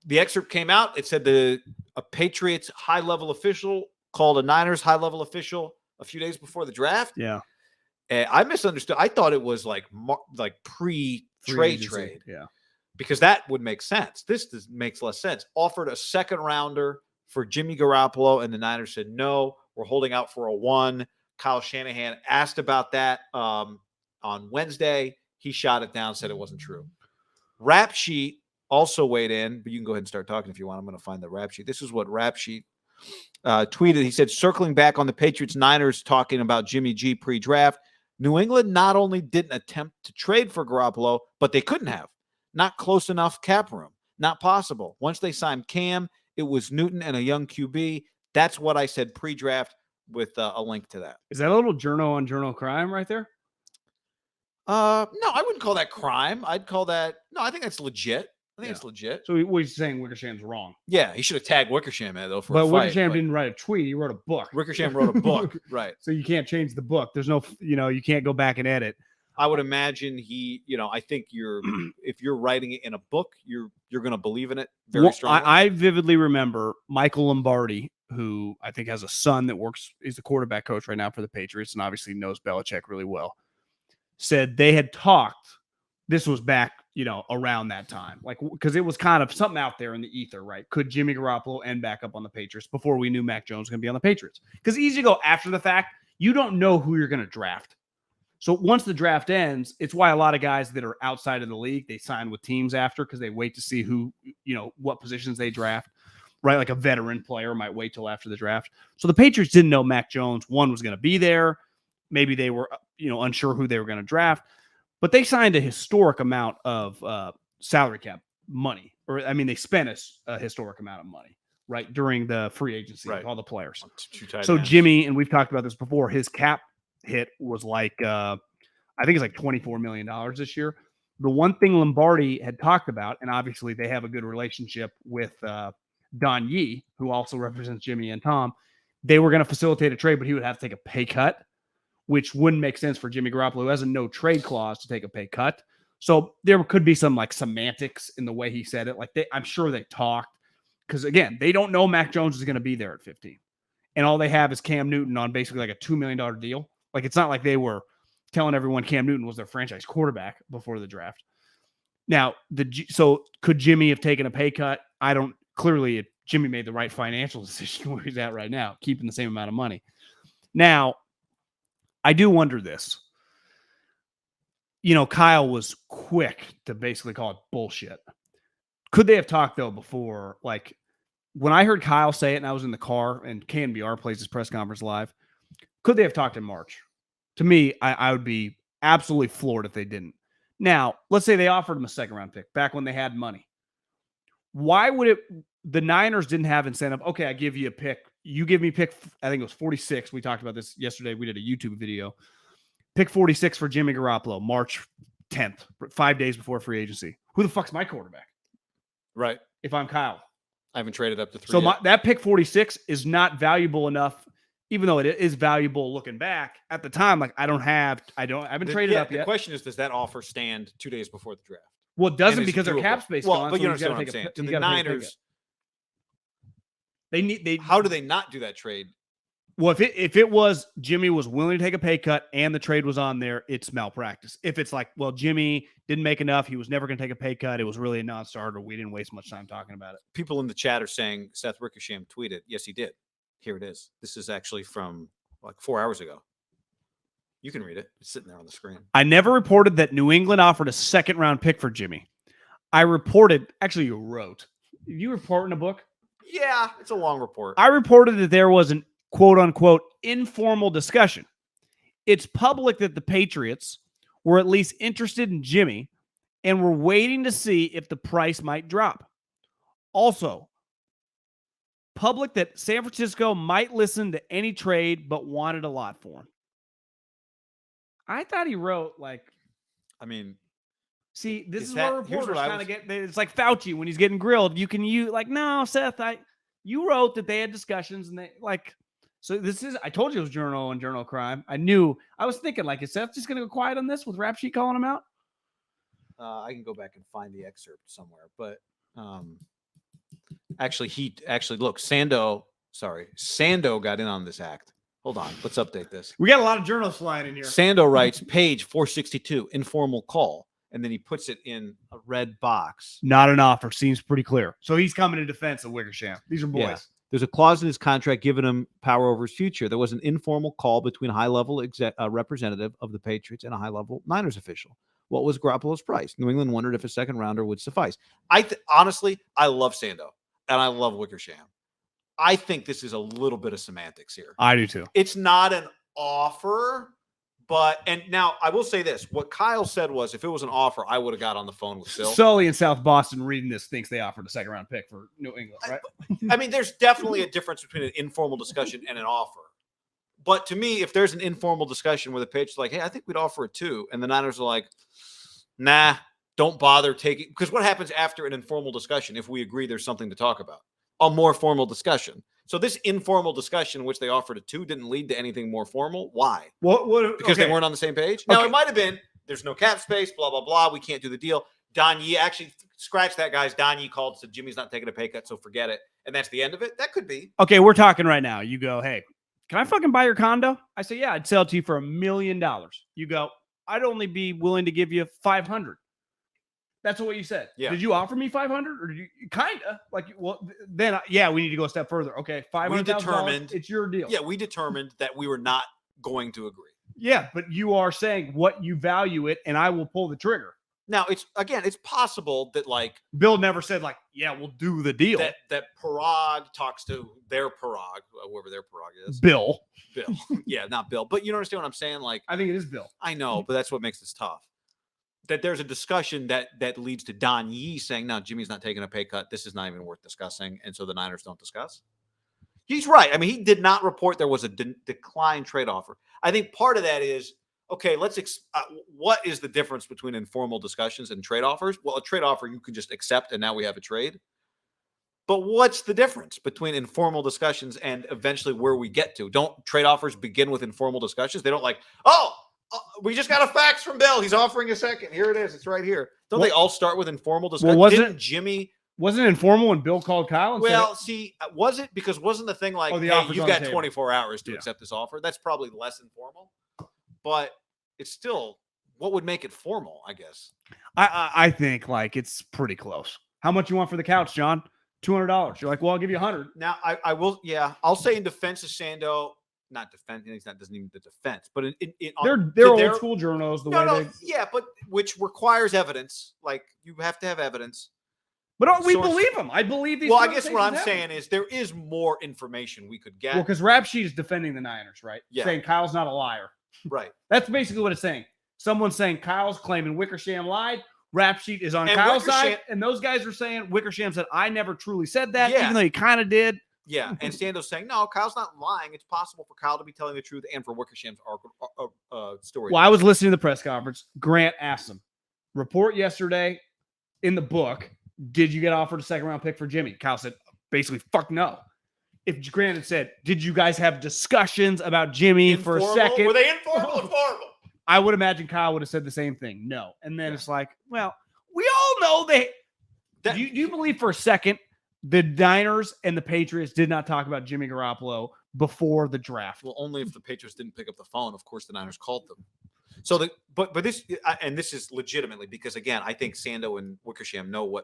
the excerpt came out. It said a Patriots high-level official called a Niners high-level official a few days before the draft. Yeah. And I misunderstood. I thought it was like pre-trade trade. Yeah. Because that would make sense. This makes less sense. Offered a second rounder for Jimmy Garoppolo, and the Niners said, no, we're holding out for a 1. Kyle Shanahan asked about that on Wednesday. He shot it down, said it wasn't true. Rap Sheet also weighed in, but you can go ahead and start talking if you want. I'm going to find the Rap Sheet. This is what Rap Sheet tweeted. He said, circling back on the Patriots-Niners talking about Jimmy G pre-draft, New England not only didn't attempt to trade for Garoppolo, but they couldn't have. Not close enough cap room. Not possible. Once they signed Cam, it was Newton and a young QB. That's what I said pre-draft with a link to that. Is that a little journal on journal crime right there? No, I wouldn't call that crime. I'd call that, no, I think that's legit. I think it's legit. So what he's saying, Wickersham's wrong. Yeah, he should have tagged Wickersham in though. But Wickersham didn't write a tweet. He wrote a book. Wickersham wrote a book, right? So you can't change the book. There's no, you can't go back and edit. I would imagine I think if you're writing it in a book, you're going to believe in it very strongly. I vividly remember Michael Lombardi, who I think has a son that is the quarterback coach right now for the Patriots and obviously knows Belichick really well, said they had talked. This was back, around that time, because it was kind of something out there in the ether, right? Could Jimmy Garoppolo end back up on the Patriots before we knew Mac Jones was going to be on the Patriots? Because it's easy to go after the fact. You don't know who you're going to draft. So once the draft ends, it's why a lot of guys that are outside of the league, they sign with teams after because they wait to see who, what positions they draft, right? Like a veteran player might wait till after the draft. So the Patriots didn't know Mac Jones, one, was going to be there. Maybe they were, unsure who they were going to draft. But they signed a historic amount of salary cap money. They spent a historic amount of money, right, during the free agency, right, all the players. So Jimmy, and we've talked about this before, his cap hit was like, I think it's like $24 million this year. The one thing Lombardi had talked about, and obviously they have a good relationship with Don Yee, who also represents Jimmy and Tom, they were going to facilitate a trade, but he would have to take a pay cut, which wouldn't make sense for Jimmy Garoppolo, who has a no trade clause to take a pay cut. So there could be some semantics in the way he said it. I'm sure they talked because, again, they don't know Mac Jones is going to be there at 15. And all they have is Cam Newton on basically a $2 million deal. It's not like they were telling everyone Cam Newton was their franchise quarterback before the draft. Now, so could Jimmy have taken a pay cut? Clearly Jimmy made the right financial decision where he's at right now, keeping the same amount of money. Now, I do wonder this. Kyle was quick to basically call it bullshit. Could they have talked, though, before? When I heard Kyle say it and I was in the car and KNBR plays his press conference live, could they have talked in March? To me, I would be absolutely floored if they didn't. Now, let's say they offered him a second-round pick back when they had money. Why would the Niners didn't have incentive? Okay, I give you a pick. You give me pick, I think it was 46. We talked about this yesterday. We did a YouTube video. Pick 46 for Jimmy Garoppolo, March 10th, 5 days before free agency. Who the fuck's my quarterback? Right. If I'm Kyle. I haven't traded up to 3 So that pick 46 is not valuable enough, even though it is valuable looking back. At the time, I haven't traded up yet. The question is, does that offer stand 2 days before the draft? Well, it doesn't because their cap space gone. But you understand what I'm saying. To the Niners, how do they not do that trade? Well, if it was Jimmy was willing to take a pay cut and the trade was on there, it's malpractice. If it's Jimmy didn't make enough, he was never going to take a pay cut, it was really a non-starter, we didn't waste much time talking about it. People in the chat are saying Seth Wickersham tweeted, yes, he did. Here it is. This is actually from 4 hours ago. You can read it. It's sitting there on the screen. I never reported that New England offered a second-round pick for Jimmy. I reported, actually you wrote. You report in a book? Yeah, it's a long report. I reported that there was an quote-unquote informal discussion. It's public that the Patriots were at least interested in Jimmy and were waiting to see if the price might drop. Also, public that San Francisco might listen to any trade but wanted a lot for him. I thought he wrote see, this is where reporters kind of get. It's like Fauci when he's getting grilled. You can use no, Seth. You wrote that they had discussions and they So this is. I told you it was journal and journal crime. I knew. I was thinking is Seth just going to go quiet on this with Rap Sheet calling him out? I can go back and find the excerpt somewhere, but Actually, look, Sando got in on this act. Hold on, let's update this. We got a lot of journalists flying in here. Sando writes, page 462, informal call, and then he puts it in a red box. Not an offer. Seems pretty clear. So he's coming in defense of Wickersham. These are boys. Yeah. There's a clause in his contract giving him power over his future. There was an informal call between a high-level representative of the Patriots and a high-level Niners official. What was Garoppolo's price? New England wondered if a second rounder would suffice. Honestly, I love Sando, and I love Wickersham. I think this is a little bit of semantics here. I do too. It's not an offer, and now I will say this. What Kyle said was if it was an offer, I would have got on the phone with Bill. Sully in South Boston reading this thinks they offered a second-round pick for New England, right? I mean, there's definitely a difference between an informal discussion and an offer. But to me, if there's an informal discussion where the Patriots are like, hey, I think we'd offer it too, and the Niners are like, nah, don't bother taking – because what happens after an informal discussion if we agree there's something to talk about? A more formal discussion. So this informal discussion, which they offered it to, didn't lead to anything more formal. Why? Because they weren't on the same page? Now, it might have been, there's no cap space, blah, blah, blah. We can't do the deal. Don Yee, actually, scratch that, guys. Don Yee called and said, Jimmy's not taking a pay cut, so forget it. And that's the end of it? That could be. Okay, we're talking right now. You go, hey, can I fucking buy your condo? I say, yeah, I'd sell it to you for $1 million. You go, I'd only be willing to give you $500. That's what you said. Yeah. Did you offer me 500 or did you kind of like, well, then yeah, we need to go a step further. Okay. $500,000. It's your deal. Yeah. We determined that we were not going to agree. Yeah. But you are saying what you value it and I will pull the trigger. Now it's possible that like Bill never said like, yeah, we'll do the deal. That Parag talks to their Parag, whoever their Parag is. Bill. Yeah. Not Bill, but you understand what I'm saying? Like, I think it is Bill. I know, but that's what makes this tough. That there's a discussion that leads to Don Yee saying, no, Jimmy's not taking a pay cut. This is not even worth discussing. And so the Niners don't discuss. He's right. I mean, he did not report there was a decline trade offer. I think part of that is, okay, what is the difference between informal discussions and trade offers? Well, a trade offer you can just accept and now we have a trade. But what's the difference between informal discussions and eventually where we get to? Don't trade offers begin with informal discussions? They don't like, we just got a fax from Bill. He's offering a second. Here it is. It's right here. Don't they all start with informal discussion? Well, wasn't it informal when Bill called Kyle? And was it? Because wasn't the thing like, hey, you've got 24 hours to accept this offer? That's probably less informal. But it's still, what would make it formal, I guess? I think like it's pretty close. How much you want for the couch, John? $200. You're like, well, I'll give you $100. Now, I will, I'll say in defense of Sando, not defense. He's not doesn't even the defense, but they're old school journals. But which requires evidence. Like you have to have evidence. But we believe them. I believe these. Well, I guess what I'm saying is there is more information we could get. Well, because Rap Sheet is defending the Niners, right? Yeah. Saying Kyle's not a liar. Right. That's basically what it's saying. Someone's saying Kyle's claiming Wickersham lied. Rap Sheet is on Kyle's side, and those guys are saying Wickersham said I never truly said that, even though he kind of did. Yeah, and Sando's saying, no, Kyle's not lying. It's possible for Kyle to be telling the truth and for Wickersham's story. Well, I was listening to the press conference. Grant asked him, report yesterday in the book, did you get offered a second-round pick for Jimmy? Kyle said, basically, fuck no. If Grant had said, did you guys have discussions about Jimmy for a second? Were they informal or formal? I would imagine Kyle would have said the same thing. No. And then it's like, well, we all know do you believe for a second the Niners and the Patriots did not talk about Jimmy Garoppolo before the draft? Well, only if the Patriots didn't pick up the phone. Of course, the Niners called them. So but this is legitimately because again, I think Sando and Wickersham know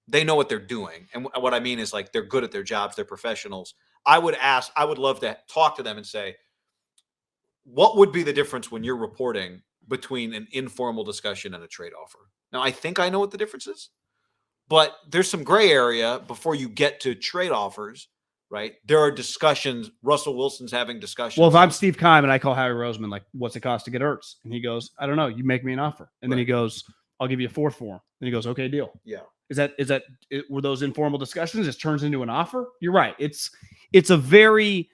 they know what they're doing, and what I mean is like they're good at their jobs, they're professionals. I would love to talk to them and say, what would be the difference when you're reporting between an informal discussion and a trade offer? Now, I think I know what the difference is. But there's some gray area before you get to trade offers, right? There are discussions. Russell Wilson's having discussions. Well, if I'm Steve Keim and I call Harry Roseman, like, what's it cost to get Ertz? And he goes, I don't know. You make me an offer. And then he goes, I'll give you a fourth for him. And he goes, okay, deal. Yeah. Were those informal discussions? It turns into an offer? You're right. It's a very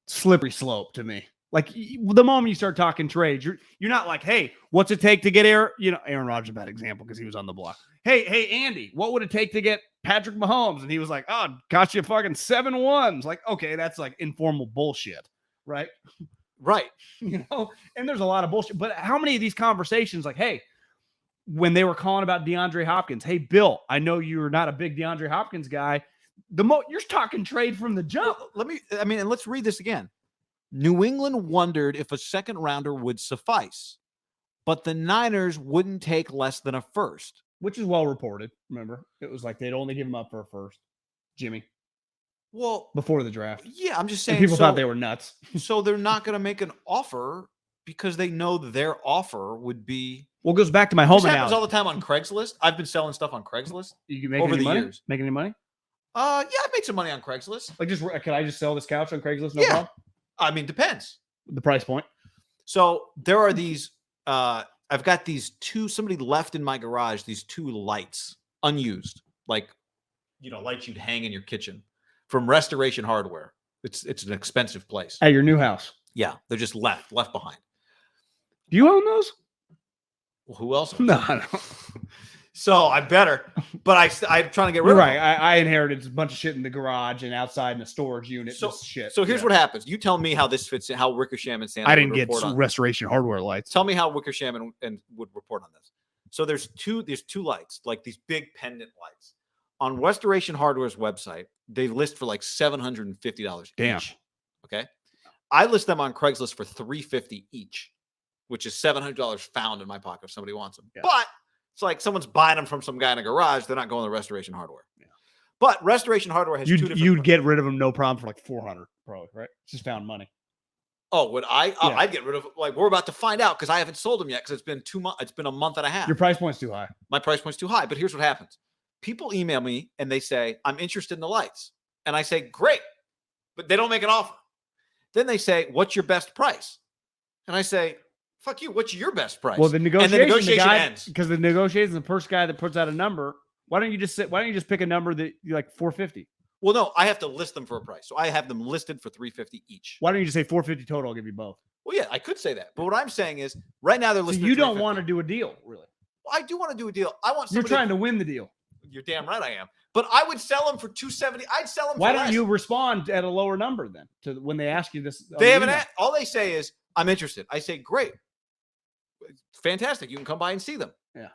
slippery slope to me. Like the moment you start talking trades, you're not like, hey, what's it take to get Aaron Rodgers is a bad example because he was on the block. Hey, Andy, what would it take to get Patrick Mahomes? And he was like, oh, got you fucking 7 1s. Like, okay, that's like informal bullshit, right? Right. And there's a lot of bullshit. But how many of these conversations, like, hey, when they were calling about DeAndre Hopkins, hey, Bill, I know you're not a big DeAndre Hopkins guy. You're talking trade from the jump. Well, and let's read this again. New England wondered if a second rounder would suffice, but the Niners wouldn't take less than a first. Which is well reported. Remember, it was like they'd only give him up for a first. Jimmy. Well, before the draft. Yeah, I'm just saying. And people thought they were nuts. So they're not going to make an offer because they know their offer would be. Well, it goes back to my home analogy. Happens all the time on Craigslist. I've been selling stuff on Craigslist. You can make over the years. Make any money? Yeah, I made some money on Craigslist. Like, can I just sell this couch on Craigslist? No problem. I mean, depends. The price point. So there are these. I've got these somebody left in my garage, these 2 lights, unused, like, lights you'd hang in your kitchen from Restoration Hardware. It's an expensive place. At your new house. Yeah. They're just left behind. Do you own those? Well, who else? No, I don't. So I better, but I'm trying to get rid of them. I inherited a bunch of shit in the garage and outside in a storage unit. So here's what happens. You tell me how this fits in, how Wickersham and Sanders. I didn't get Restoration Hardware lights. Tell me how Wickersham and would report on this. So there's two lights, like these big pendant lights. On Restoration Hardware's website, they list for like $750 each. Okay. I list them on Craigslist for $350 each, which is $700 found in my pocket if somebody wants them. Yeah. But it's like someone's buying them from some guy in a garage. They're not going to Restoration Hardware. Yeah. But Restoration Hardware has 2 different. You'd get rid of them no problem for like $400, probably, right? Just found money. Oh, would I? Yeah. I'd get rid of. Like, we're about to find out because I haven't sold them yet because it's been 2 months. It's been a month and a half. Your price point's too high. My price point's too high. But here's what happens: people email me and they say, "I'm interested in the lights," and I say, "Great," but they don't make an offer. Then they say, "What's your best price?" And I say, "Fuck you. What's your best price?" Well, the negotiation ends because the negotiation, the first guy that puts out a number. Why don't you just pick a number that you like 450? Well, no, I have to list them for a price. So I have them listed for $350 each. Why don't you just say 450 total? I'll give you both. Well, yeah, I could say that. But what I'm saying is right now they're listed. So you don't want to do a deal, really. Well, I do want to do a deal. I want You're trying to win the deal. You're damn right I am. But I would sell them for $270. I'd sell them Why for don't you respond at a lower number then to when they ask you this? They haven't all they say is, "I'm interested." I say, "Great. Fantastic. You can come by and see them." Yeah.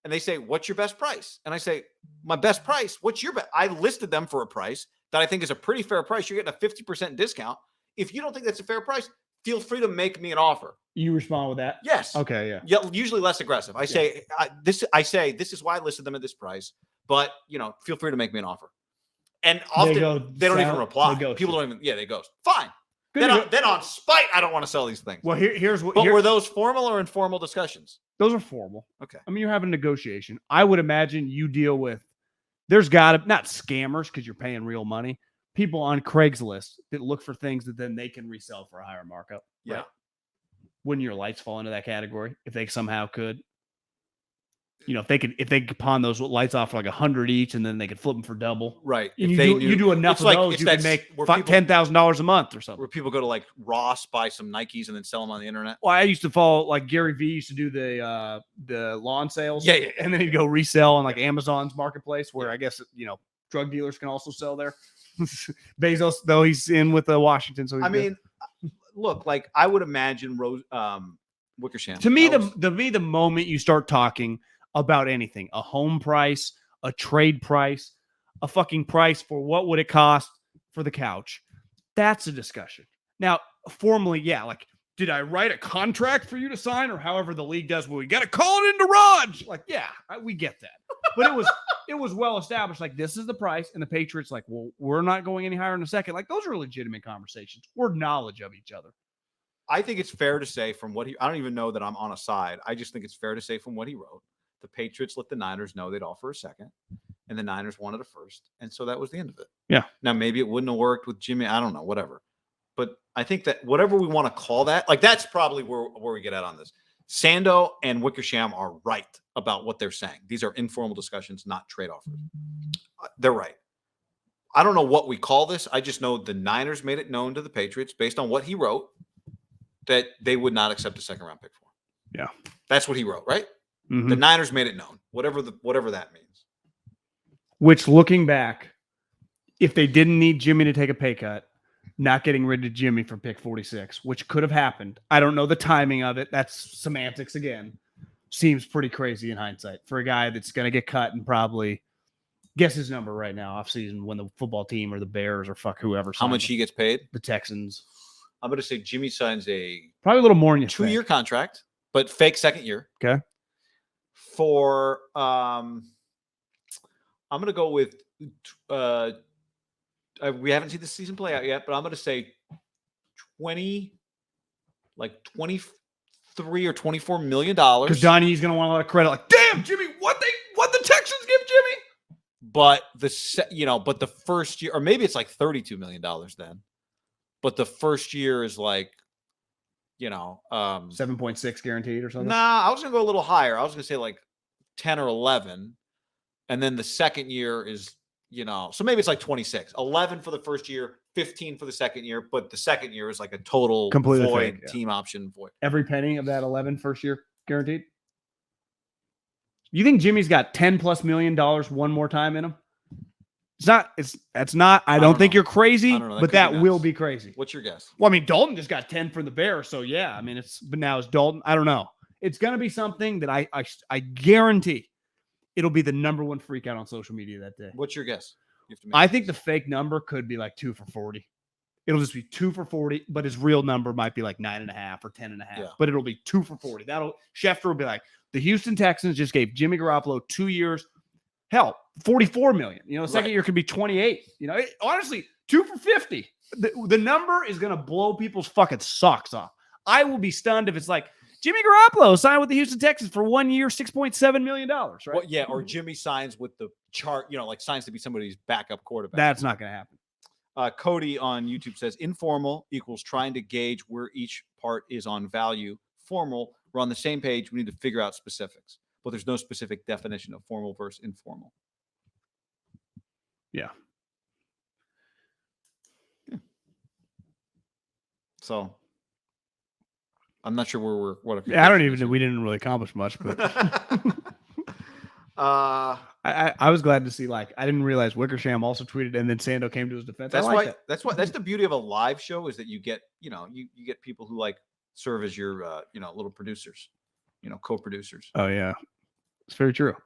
And they say, "What's your best price?" And I say, "My best price. What's your best?" I listed them for a price that I think is a pretty fair price. You're getting a 50% discount. If you don't think that's a fair price, feel free to make me an offer. You respond with that? Yes. Okay. Yeah. Yeah. Usually less aggressive. I say, this is why I listed them at this price, but feel free to make me an offer. And often they don't even reply. People don't even, they ghost. Fine. Then on spite, I don't want to sell these things. Well, here's what. But were those formal or informal discussions? Those are formal. Okay. I mean, you're having a negotiation. I would imagine you deal with. There's not scammers because you're paying real money. People on Craigslist that look for things that then they can resell for a higher markup. Yeah. Right? Wouldn't your lights fall into that category if they somehow could? If they could pawn those lights off for like $100 each, and then they could flip them for double. Right. And you do enough of those, you can make $10,000 a month or something. Where people go to like Ross, buy some Nikes, and then sell them on the internet. Well, I used to follow like Gary Vee used to do the lawn sales. Yeah. And then he'd go resell on like Amazon's marketplace, where I guess drug dealers can also sell there. Bezos, though, he's in with Washington, so look, like I would imagine Wickersham. To me, the moment you start talking about anything, a home price, a trade price, a fucking price for what would it cost for the couch, that's a discussion. Now, formally, like, did I write a contract for you to sign, or however the league does? Well, we got to call it into Raj. Like, we get that, but it was well established. Like, this is the price, and the Patriots like, well, we're not going any higher in a second. Like, those are legitimate conversations. We're knowledge of each other. I think it's fair to say from what I don't even know that I'm on a side. I just think it's fair to say from what he wrote, the Patriots let the Niners know they'd offer a second, and the Niners wanted a first. And so that was the end of it. Yeah. Now, maybe it wouldn't have worked with Jimmy. I don't know, whatever. But I think that whatever we want to call that, like that's probably where we get at on this. Sando and Wickersham are right about what they're saying. These are informal discussions, not trade offers. They're right. I don't know what we call this. I just know the Niners made it known to the Patriots based on what he wrote that they would not accept a second round pick for him. Yeah. That's what he wrote, right? Mm-hmm. The Niners made it known, whatever that means. Which, looking back, if they didn't need Jimmy to take a pay cut, not getting rid of Jimmy for pick 46, which could have happened. I don't know the timing of it. That's semantics again. Seems pretty crazy in hindsight for a guy that's going to get cut in probably Guess his number right now, off season, when the football team or the Bears or fuck whoever. How much he gets paid? The Texans. I'm going to say Jimmy signs a probably a little more than you 2-year contract, but fake second year. Okay. For I'm going to go with we haven't seen the season play out yet, but I'm going to say 23 or $24 million. Because Donnie's going to want a lot of credit. Like, damn, Jimmy, what the Texans give Jimmy? But but the first year, or maybe it's like $32 million then. But the first year is like, 7.6 guaranteed or something. Nah, I was going to go a little higher. I was going to say like 10 or 11. And then the second year is, so maybe it's like 26, 11 for the first year, 15 for the second year. But the second year is like a total completely void, fake, team option void. Every penny of that 11 first year guaranteed. You think Jimmy's got $10+ million one more time in him? It's not. I don't think you're crazy, but that will be crazy. What's your guess? Well, I mean, Dalton just got 10 for the Bears, so yeah. I mean, but now it's Dalton. I don't know. It's gonna be something that I guarantee it'll be the number one freak out on social media that day. What's your guess? I think the fake number could be like 2 for 40. It'll just be 2 for 40, but his real number might be like 9.5 or 10.5. Yeah. But it'll be 2 for 40. Schefter will be like, the Houston Texans just gave Jimmy Garoppolo 2 years. Hell, $44 million. The second year could be 28. Honestly, 2 for 50. The number is going to blow people's fucking socks off. I will be stunned if it's like Jimmy Garoppolo signed with the Houston Texans for 1 year, $6.7 million, right? Well, yeah, or Jimmy signs with the chart, like signs to be somebody's backup quarterback. That's not going to happen. Cody on YouTube says informal equals trying to gauge where each part is on value. Formal, we're on the same page. We need to figure out specifics. But there's no specific definition of formal versus informal. Yeah. So I'm not sure where we're we didn't really accomplish much, but I was glad to see, I didn't realize Wickersham also tweeted and then Sando came to his defense. That's the beauty of a live show, is that you get, you get people who serve as your little producers, co-producers. Oh yeah. It's very true.